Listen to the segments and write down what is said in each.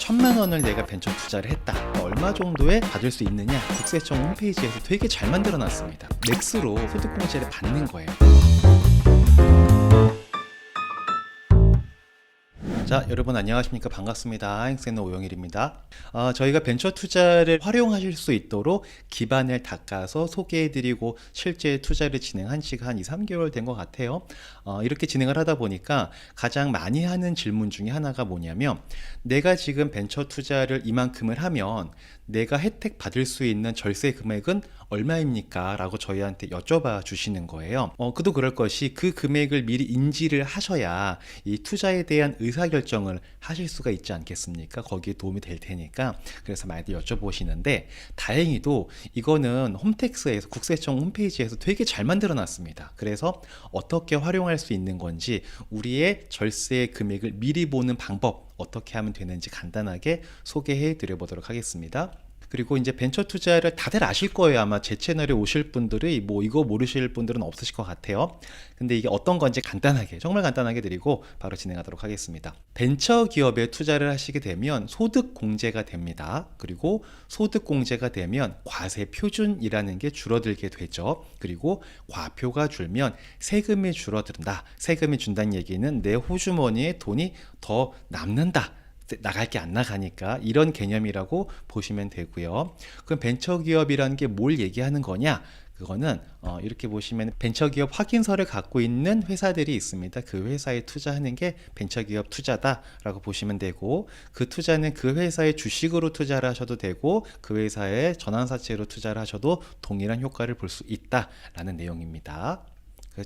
1000만 원을 내가 벤처 투자를 했다. 얼마 정도에 받을 수 있느냐? 국세청 홈페이지에서 되게 잘 만들어 놨습니다. 맥스로 소득공제를 받는 거예요. 자, 여러분 안녕하십니까? 반갑습니다. 행세너 오영일입니다. 저희가 벤처 투자를 활용하실 수 있도록 기반을 닦아서 소개해드리고 실제 투자를 진행한 지가 한 2, 3개월 된 것 같아요. 이렇게 진행을 하다 보니까 가장 많이 하는 질문 중에 하나가 뭐냐면, 내가 지금 벤처 투자를 이만큼을 하면 내가 혜택 받을 수 있는 절세 금액은 얼마입니까? 라고 저희한테 여쭤봐 주시는 거예요. 그도 그럴 것이 그 금액을 미리 인지를 하셔야 이 투자에 대한 의사결정을 하실 수가 있지 않겠습니까? 거기에 도움이 될 테니까. 그래서 많이들 여쭤보시는데, 다행히도 이거는 홈택스에서 국세청 홈페이지에서 되게 잘 만들어 놨습니다. 그래서 어떻게 활용할 수 있는 건지, 우리의 절세 금액을 미리 보는 방법 어떻게 하면 되는지 간단하게 소개해 드려 보도록 하겠습니다. 그리고 이제 벤처 투자를 다들 아실 거예요. 아마 제 채널에 오실 분들이 이거 모르실 분들은 없으실 것 같아요. 근데 이게 어떤 건지 간단하게, 정말 간단하게 드리고 바로 진행하도록 하겠습니다. 벤처 기업에 투자를 하시게 되면 소득 공제가 됩니다. 그리고 소득 공제가 되면 과세 표준이라는 게 줄어들게 되죠. 그리고 과표가 줄면 세금이 줄어든다. 세금이 준다는 얘기는 내 호주머니에 돈이 더 남는다. 나갈 게 안 나가니까, 이런 개념이라고 보시면 되고요. 그럼 벤처기업이라는 게 뭘 얘기하는 거냐? 그거는 이렇게 보시면 벤처기업 확인서를 갖고 있는 회사들이 있습니다. 그 회사에 투자하는 게 벤처기업 투자다라고 보시면 되고, 그 투자는 그 회사의 주식으로 투자를 하셔도 되고 그 회사의 전환사채로 투자를 하셔도 동일한 효과를 볼 수 있다라는 내용입니다.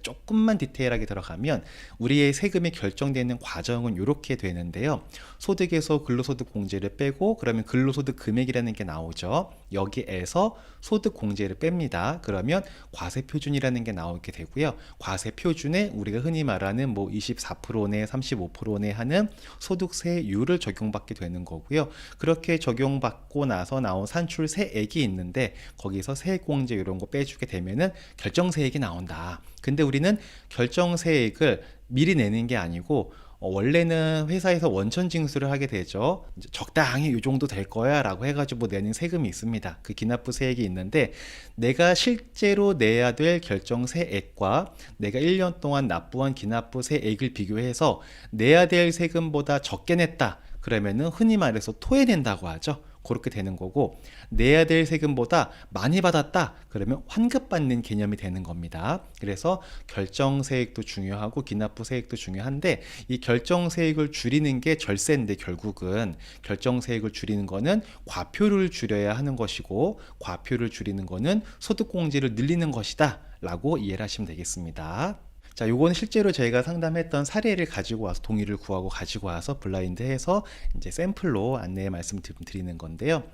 조금만 디테일하게 들어가면 우리의 세금이 결정되는 과정은 이렇게 되는데요. 소득에서 근로소득 공제를 빼고, 그러면 근로소득 금액이라는 게 나오죠. 여기에서 소득 공제를 뺍니다. 그러면 과세 표준이라는 게 나오게 되고요. 과세 표준에 우리가 흔히 말하는 24%네 35%네 하는 소득세율을 적용받게 되는 거고요. 그렇게 적용받고 나서 나온 산출세액이 있는데, 거기서 세액공제 이런 거 빼주게 되면은 결정세액이 나온다. 근데 우리는 결정세액을 미리 내는 게 아니고, 원래는 회사에서 원천 징수를 하게 되죠. 적당히 이 정도 될 거야 라고 해가지고 내는 세금이 있습니다. 그 기납부세액이 있는데, 내가 실제로 내야 될 결정세액과 내가 1년 동안 납부한 기납부세액을 비교해서 내야 될 세금보다 적게 냈다. 그러면은 흔히 말해서 토해낸다고 하죠. 그렇게 되는 거고, 내야 될 세금보다 많이 받았다 그러면 환급받는 개념이 되는 겁니다. 그래서 결정세액도 중요하고 기납부세액도 중요한데, 이 결정세액을 줄이는 게 절세인데, 결국은 결정세액을 줄이는 거는 과표를 줄여야 하는 것이고, 과표를 줄이는 거는 소득공제를 늘리는 것이다 라고 이해를 하시면 되겠습니다. 자, 요거는 실제로 저희가 상담했던 사례를 가지고 와서, 동의를 구하고 가지고 와서 블라인드해서 이제 샘플로 안내 말씀 드리는 건데요.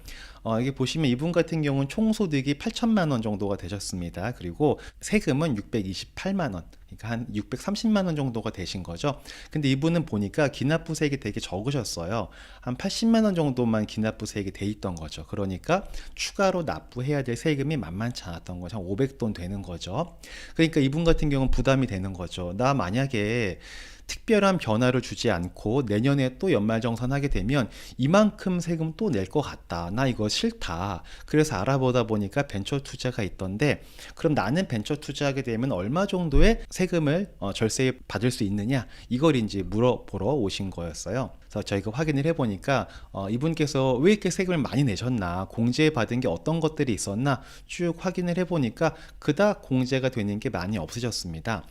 이게 보시면 이분 같은 경우는 총소득이 8천만 원 정도가 되셨습니다. 그리고 세금은 628만 원, 그러니까 한 630만 원 정도가 되신 거죠. 근데 이분은 보니까 기납부세액이 되게 적으셨어요. 한 80만 원 정도만 기납부세액이 돼 있던 거죠. 그러니까 추가로 납부해야 될 세금이 만만치 않았던 거죠. 한 500돈 되는 거죠. 그러니까 이분 같은 경우는 부담이 되는 거죠. 나 만약에 특별한 변화를 주지 않고 내년에 또 연말정산하게 되면 이만큼 세금 또 낼 것 같다. 나 이거 싫다. 그래서 알아보다 보니까 벤처 투자가 있던데, 그럼 나는 벤처 투자하게 되면 얼마 정도의 세금을 절세 받을 수 있느냐, 이걸 이제 물어보러 오신 거였어요. 그래서 저희가 확인을 해보니까 이분께서 왜 이렇게 세금을 많이 내셨나, 공제받은 게 어떤 것들이 있었나 쭉 확인을 해보니까 그닥 공제가 되는 게 많이 없으셨습니다.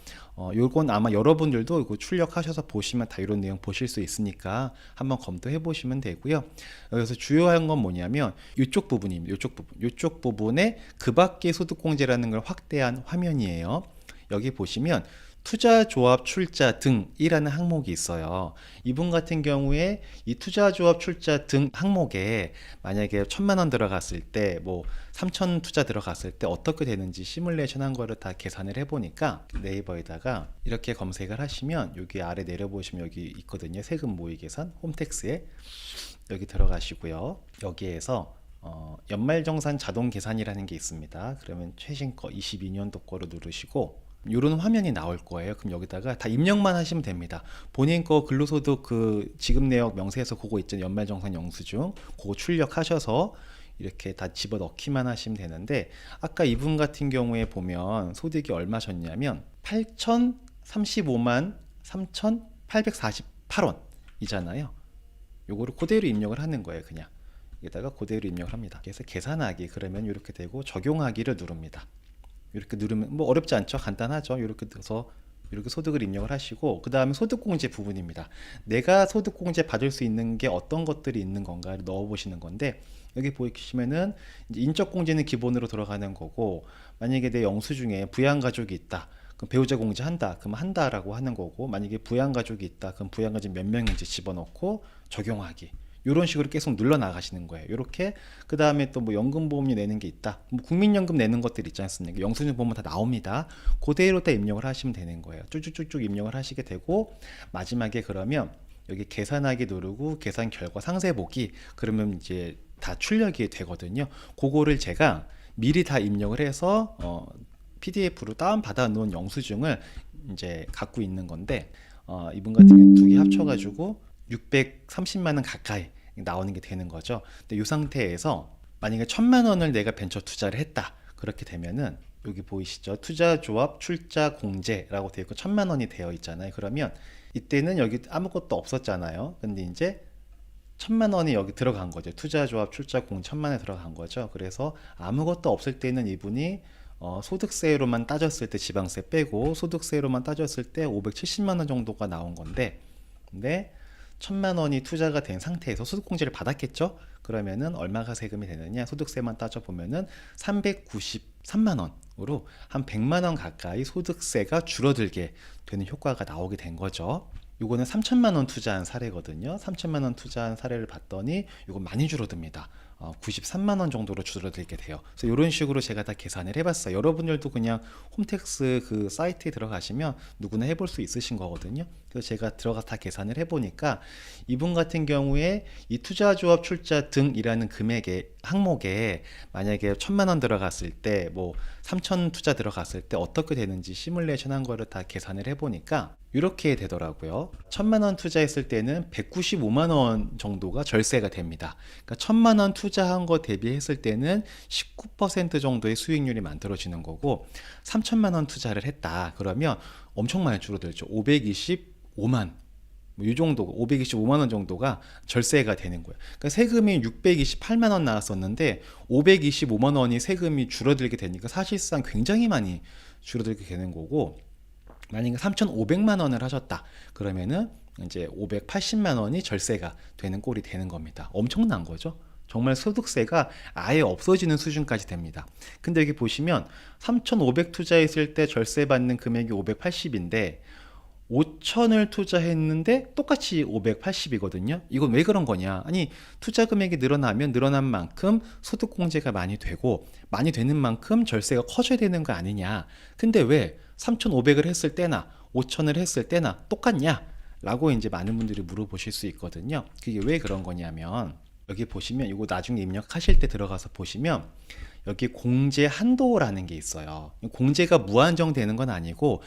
요건 아마 여러분들도 이거 출력하셔서 보시면 다 이런 내용 보실 수 있으니까 한번 검토해 보시면 되고요. 여기서 주요한 건 뭐냐면 이쪽 부분입니다. 이쪽 부분에 그 밖의 소득공제라는 걸 확대한 화면이에요. 여기 보시면 투자조합 출자 등이라는 항목이 있어요. 이분 같은 경우에 이 투자조합 출자 등 항목에 만약에 1000만 원 들어갔을 때, 3000 투자 들어갔을 때 어떻게 되는지 시뮬레이션 한 거를 다 계산을 해보니까, 네이버에다가 이렇게 검색을 하시면 여기 아래 내려보시면 여기 있거든요. 세금 모의 계산 홈택스에 여기 들어가시고요. 여기에서 연말정산 자동 계산이라는 게 있습니다. 그러면 최신 거 22년도 거로 누르시고, 이런 화면이 나올 거예요. 그럼 여기다가 다 입력만 하시면 됩니다. 본인 거 근로소득 그 지급 내역 명세서 그거 있잖아요. 연말정산 영수증 그거 출력하셔서 이렇게 다 집어넣기만 하시면 되는데, 아까 이분 같은 경우에 보면 소득이 얼마셨냐면 8,035만 3,848원 이잖아요. 요거를 그대로 입력을 하는 거예요. 그냥 여기다가 그대로 입력을 합니다. 그래서 계산하기, 그러면 이렇게 되고 적용하기를 누릅니다. 이렇게 누르면 뭐 어렵지 않죠? 간단하죠? 이렇게 넣어서 이렇게 소득을 입력을 하시고, 그 다음에 소득공제 부분입니다. 내가 소득공제 받을 수 있는 게 어떤 것들이 있는 건가를 넣어 보시는 건데, 여기 보시면은 이제 인적공제는 기본으로 들어가는 거고, 만약에 내 영수증에 부양가족이 있다, 그럼 배우자 공제한다, 그럼 한다라고 하는 거고, 만약에 부양가족이 있다, 그럼 부양가족 몇 명인지 집어넣고 적용하기, 이런 식으로 계속 눌러 나가시는 거예요. 이렇게. 그 다음에 또 뭐 연금보험료 내는 게 있다, 뭐 국민연금 내는 것들 있지 않습니까? 영수증 보면 다 나옵니다. 그대로 다 입력을 하시면 되는 거예요. 쭉쭉쭉쭉 입력을 하시게 되고, 마지막에 그러면 여기 계산하기 누르고 계산 결과 상세 보기, 그러면 이제 다 출력이 되거든요. 그거를 제가 미리 다 입력을 해서 PDF로 다운받아 놓은 영수증을 이제 갖고 있는 건데, 이분 같은 경우는 두 개 합쳐가지고 630만 원 가까이 나오는 게 되는 거죠. 근데 이 상태에서 만약에 1,000만 원을 내가 벤처 투자를 했다, 그렇게 되면은 여기 보이시죠? 투자조합 출자 공제라고 되어 있고 1,000만 원이 되어 있잖아요. 그러면 이때는 여기 아무것도 없었잖아요. 근데 이제 1,000만 원이 여기 들어간 거죠. 투자조합 출자 공제 1,000만 원에 들어간 거죠. 그래서 아무것도 없을 때는 이분이 소득세로만 따졌을 때, 지방세 빼고 소득세로만 따졌을 때 570만 원 정도가 나온 건데, 근데 1,000만 원이 투자가 된 상태에서 소득공제를 받았겠죠? 그러면은 얼마가 세금이 되느냐? 소득세만 따져보면은 393만 원으로 한 100만 원 가까이 소득세가 줄어들게 되는 효과가 나오게 된 거죠. 요거는 3천만 원 투자한 사례거든요. 3천만 원 투자한 사례를 봤더니 이거 많이 줄어듭니다. 93만 원 정도로 줄어들게 돼요. 그래서 이런 식으로 제가 다 계산을 해봤어요. 여러분들도 그냥 홈택스 그 사이트에 들어가시면 누구나 해볼 수 있으신 거거든요. 그래서 제가 들어가서 다 계산을 해보니까 이분 같은 경우에 이 투자조합 출자 등이라는 금액의 항목에 만약에 1,000만 원 들어갔을 때, 뭐 3천 투자 들어갔을 때 어떻게 되는지 시뮬레이션 한 거를 다 계산을 해보니까 이렇게 되더라고요. 1,000만 원 투자했을 때는 195만 원 정도가 절세가 됩니다. 그러니까 1,000만 원 투자한 거 대비했을 때는 19% 정도의 수익률이 만들어지는 거고, 3천만 원 투자를 했다 그러면 엄청 많이 줄어들죠. 525만 이 정도, 525만 원 정도가 절세가 되는 거예요. 그러니까 세금이 628만 원 나왔었는데 525만 원이 세금이 줄어들게 되니까 사실상 굉장히 많이 줄어들게 되는 거고, 만약에 3,500만 원을 하셨다 그러면은 이제 580만 원이 절세가 되는 꼴이 되는 겁니다. 엄청난 거죠. 정말 소득세가 아예 없어지는 수준까지 됩니다. 근데 여기 보시면 3,500 투자했을 때 절세 받는 금액이 580인데 5천을 투자했는데 똑같이 580이거든요. 이건 왜 그런 거냐? 아니, 투자 금액이 늘어나면 늘어난 만큼 소득공제가 많이 되고, 많이 되는 만큼 절세가 커져야 되는 거 아니냐? 근데 왜 3,500을 했을 때나 5천을 했을 때나 똑같냐? 라고 이제 많은 분들이 물어보실 수 있거든요. 그게 왜 그런 거냐면, 여기 보시면 이거 나중에 입력하실 때 들어가서 보시면 여기 공제 한도라는 게 있어요. 공제가 무한정 되는 건 아니고,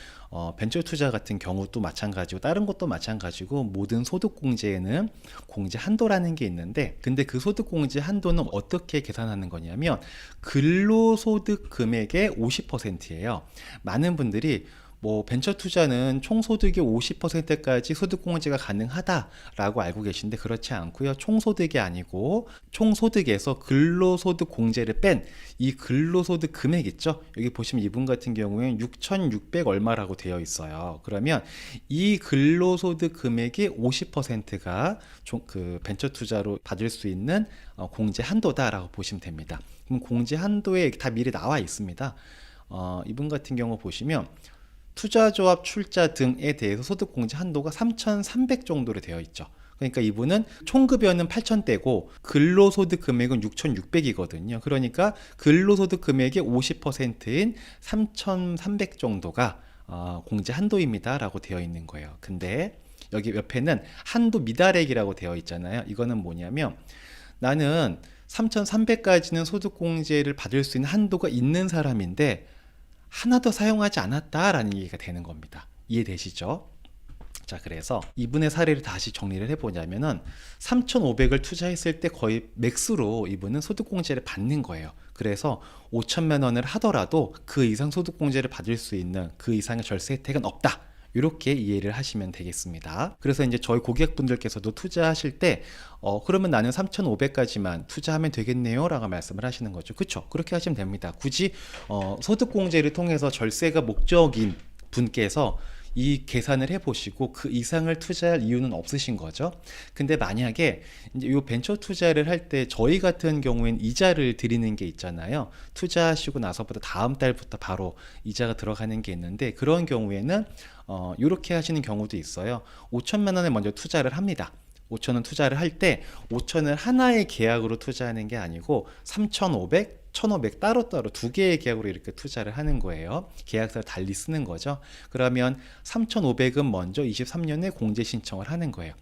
벤처 투자 같은 경우도 마찬가지고 다른 것도 마찬가지고 모든 소득 공제에는 공제 한도라는 게 있는데, 근데 그 소득 공제 한도는 어떻게 계산하는 거냐면 근로소득 금액의 50%예요. 많은 분들이 뭐 벤처 투자는 총소득의 50%까지 소득공제가 가능하다라고 알고 계신데, 그렇지 않고요. 총소득이 아니고 총소득에서 근로소득 공제를 뺀 이 근로소득 금액 있죠. 여기 보시면 이분 같은 경우에는 6,600 얼마라고 되어 있어요. 그러면 이 근로소득 금액의 50%가 그 벤처 투자로 받을 수 있는 공제 한도다라고 보시면 됩니다. 그럼 공제 한도에 다 미리 나와 있습니다. 이분 같은 경우 보시면 투자조합 출자 등에 대해서 소득공제 한도가 3,300 정도로 되어 있죠. 그러니까 이분은 총급여는 8,000대고 근로소득 금액은 6,600이거든요. 그러니까 근로소득 금액의 50%인 3,300 정도가 공제 한도입니다 라고 되어 있는 거예요. 근데 여기 옆에는 한도 미달액이라고 되어 있잖아요. 이거는 뭐냐면, 나는 3,300까지는 소득공제를 받을 수 있는 한도가 있는 사람인데 하나도 사용하지 않았다라는 얘기가 되는 겁니다. 이해되시죠? 자, 그래서 이분의 사례를 다시 정리를 해보자면은 3,500을 투자했을 때 거의 맥스로 이분은 소득공제를 받는 거예요. 그래서 5천만 원을 하더라도 그 이상 소득공제를 받을 수 있는 그 이상의 절세 혜택은 없다. 이렇게 이해를 하시면 되겠습니다. 그래서 이제 저희 고객분들께서도 투자하실 때 그러면 나는 3,500까지만 투자하면 되겠네요 라고 말씀을 하시는 거죠. 그렇죠? 그렇게 하시면 됩니다. 굳이 소득공제를 통해서 절세가 목적인 분께서 이 계산을 해보시고 그 이상을 투자할 이유는 없으신 거죠. 근데 만약에 이제 이 벤처 투자를 할 때 저희 같은 경우엔 이자를 드리는 게 있잖아요. 투자하시고 나서부터 다음 달부터 바로 이자가 들어가는 게 있는데, 그런 경우에는 이렇게 하시는 경우도 있어요. 5천만 원을 먼저 투자를 합니다. 5천원 투자를 할 때 5천을 하나의 계약으로 투자하는 게 아니고 3,500, 1,500 따로따로 두 개의 계약으로 이렇게 투자를 하는 거예요. 계약서를 달리 쓰는 거죠. 그러면 3,500은 먼저 23년에 공제 신청을 하는 거예요.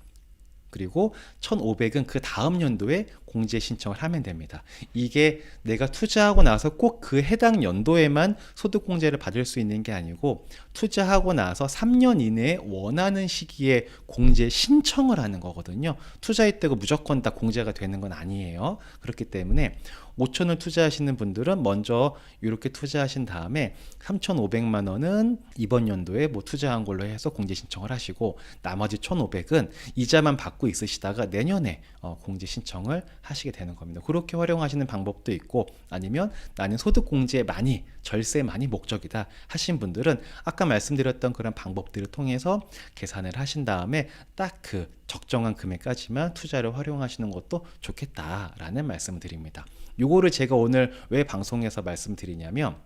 그리고 1,500은 그 다음 연도에 공제 신청을 하면 됩니다. 이게 내가 투자하고 나서 꼭 그 해당 연도에만 소득공제를 받을 수 있는 게 아니고, 투자하고 나서 3년 이내에 원하는 시기에 공제 신청을 하는 거거든요. 투자했다고 무조건 다 공제가 되는 건 아니에요. 그렇기 때문에 5천을 투자하시는 분들은 먼저 이렇게 투자하신 다음에 3,500만 원은 이번 연도에 뭐 투자한 걸로 해서 공제 신청을 하시고, 나머지 1,500은 이자만 받고 있으시다가 내년에 공제 신청을 하시게 되는 겁니다. 그렇게 활용하시는 방법도 있고, 아니면 나는 소득공제 많이, 절세 많이 목적이다 하신 분들은 아까 말씀드렸던 그런 방법들을 통해서 계산을 하신 다음에 딱 그 적정한 금액까지만 투자를 활용하시는 것도 좋겠다라는 말씀을 드립니다. 요거를 제가 오늘 왜 방송에서 말씀드리냐면,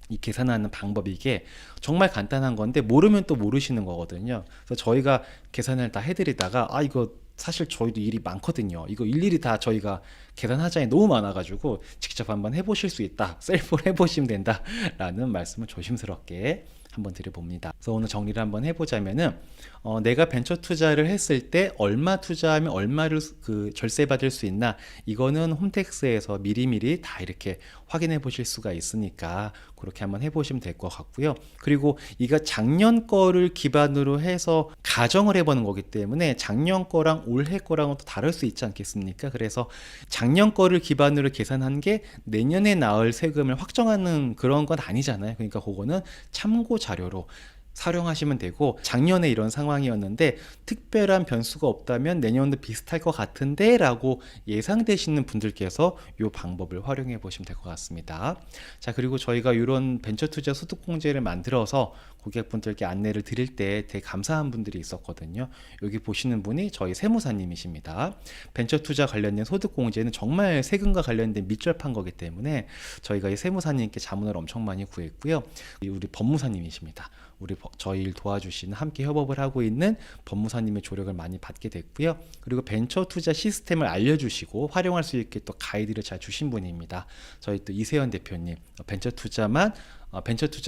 이 계산하는 방법이 이게 정말 간단한 건데 모르면 또 모르시는 거거든요. 그래서 저희가 계산을 다 해드리다가 이거 사실 저희도 일이 많거든요. 이거 일일이 다 저희가 계산하자니 너무 많아가지고 직접 한번 해보실 수 있다, 셀프로 해보시면 된다 라는 말씀을 조심스럽게 한번 드려봅니다. 그래서 오늘 정리를 한번 해보자면은 내가 벤처 투자를 했을 때 얼마 투자하면 얼마를 그 절세 받을 수 있나, 이거는 홈택스에서 미리미리 다 이렇게 확인해 보실 수가 있으니까 그렇게 한번 해보시면 될 것 같고요. 그리고 이거 작년 거를 기반으로 해서 가정을 해보는 거기 때문에 작년 거랑 올해 거랑은 또 다를 수 있지 않겠습니까? 그래서 작년 거를 기반으로 계산한 게 내년에 나올 세금을 확정하는 그런 건 아니잖아요. 그러니까 그거는 참고 자료로 활용하시면 되고, 작년에 이런 상황이었는데 특별한 변수가 없다면 내년도 비슷할 것 같은데 라고 예상되시는 분들께서 이 방법을 활용해 보시면 될 것 같습니다. 자, 그리고 저희가 이런 벤처 투자 소득공제를 만들어서 고객분들께 안내를 드릴 때 되게 감사한 분들이 있었거든요. 여기 보시는 분이 저희 세무사님이십니다. 벤처 투자 관련된 소득공제는 정말 세금과 관련된 밀접한 거기 때문에 저희가 이 세무사님께 자문을 엄청 많이 구했고요. 우리 법무사님이십니다. 저희 일 도와주시는, 함께 협업을 하고 있는 법무사님의 조력을 많이 받게 됐고요. 그리고 벤처 투자 시스템을 알려주시고 활용할 수 있게 또 가이드를 잘 주신 분입니다. 저희 또 이세현 대표님, 벤처 투자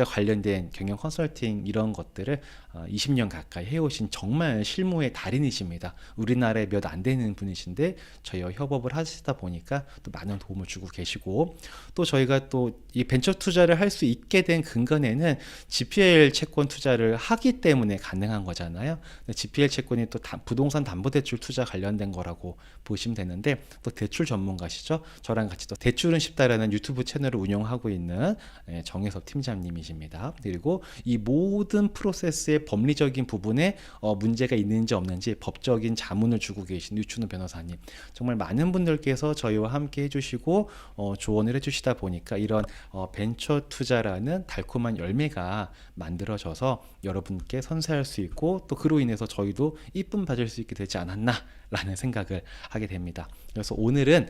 관련된 경영 컨설팅 이런 것들을 20년 가까이 해오신 정말 실무의 달인이십니다. 우리나라에 몇 안 되는 분이신데 저희와 협업을 하시다 보니까 또 많은 도움을 주고 계시고, 또 저희가 또 이 벤처 투자를 할 수 있게 된 근간에는 GPL 채권 투자를 하기 때문에 가능한 거잖아요. GPL 채권이 또 부동산 담보대출 투자 관련된 거라고 보시면 되는데, 또 대출 전문가시죠. 저랑 같이 또 대출은 쉽다라는 유튜브 채널을 운영하고 있는 정혜섭 팀장님이십니다. 그리고 이 모든 프로세스의 법리적인 부분에 문제가 있는지 없는지 법적인 자문을 주고 계신 유춘호 변호사님, 정말 많은 분들께서 저희와 함께 해주시고 조언을 해주시다 보니까 이런 벤처 투자라는 달콤한 열매가 만들어져서 여러분께 선사할 수 있고, 또 그로 인해서 저희도 이쁨 받을 수 있게 되지 않았나 라는 생각을 하게 됩니다. 그래서 오늘은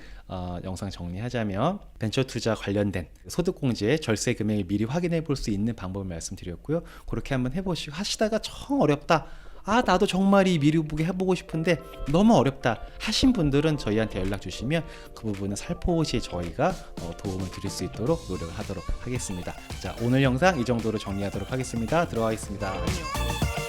영상 정리하자면 벤처 투자 관련된 소득공제 절세 금액을 미리 확인해 볼 수 있는 방법을 말씀드렸고요. 그렇게 한번 해보시고, 하시다가 정 어렵다, 나도 정말 이 미리보기 해보고 싶은데 너무 어렵다 하신 분들은 저희한테 연락 주시면 그 부분은 살포시 저희가 도움을 드릴 수 있도록 노력을 하도록 하겠습니다. 자, 오늘 영상 이 정도로 정리하도록 하겠습니다. 들어가겠습니다. 안녕.